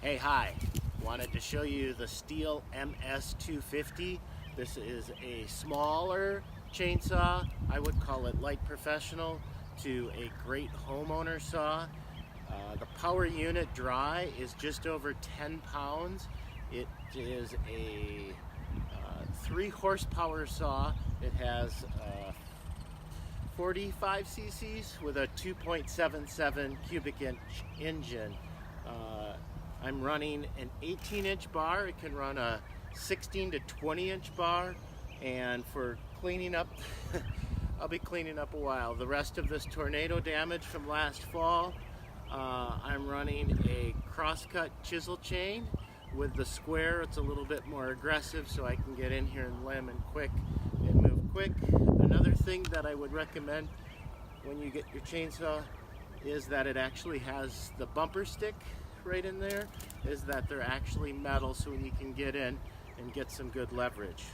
Hi. Wanted to show you the Stihl MS250. This is a smaller chainsaw. I would call it light professional to a great homeowner saw. The power unit dry is just over 10 pounds. It is a 3 horsepower saw. It has 45 cc's with a 2.77 cubic inch engine. I'm running an 18-inch bar. It can run a 16 to 20-inch bar, and for cleaning up, I'll be cleaning up a while. The rest of this tornado damage from last fall, I'm running a crosscut chisel chain. With the square, it's a little bit more aggressive, so I can get in here and limb and move quick. Another thing that I would recommend when you get your chainsaw is that it actually has the bumper stick right in there, is that they're actually metal, so you can get in and get some good leverage.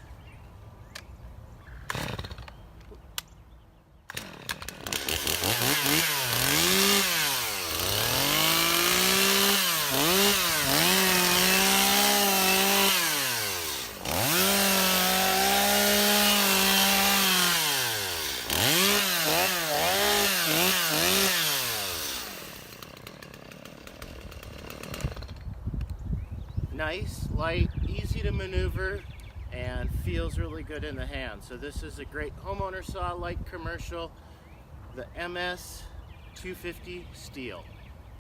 Nice, light, easy to maneuver, and feels really good in the hand. So this is a great homeowner saw, light commercial, the MS250 Stihl.